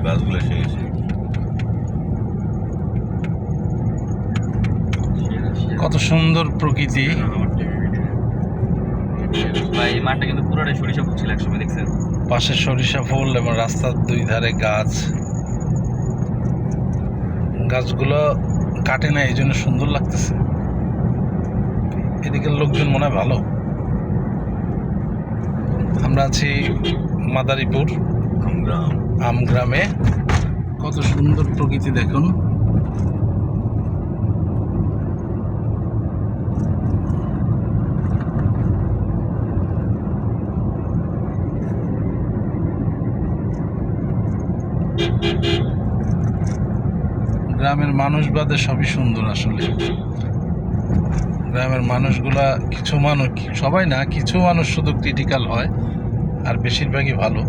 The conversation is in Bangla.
গাছগুলো এসে গেছে। কত সুন্দর প্রকৃতি। ভাই এই মাঠটা কিন্তু পুরোটাই সরিষা ফুল ছিল একসময়, দেখছেন? পাশে সরিষা ফুল এবং রাস্তার দুই ধারে গাছ। গাছগুলো কাটে না, এই জন্য সুন্দর লাগতেছে। এদিকের লোকজন মনে হয় ভালো। আমরা আছি মাদারীপুর আমগ্রামে। কত সুন্দর প্রকৃতি দেখুন। গ্রামের মানুষ বাদে সবই সুন্দর আসলে। গ্রামের মানুষগুলা কিছু মানুষ, সবাই না, কিছু মানুষ শুধু ক্রিটিক্যাল হয় আর বেশিরভাগই ভালো।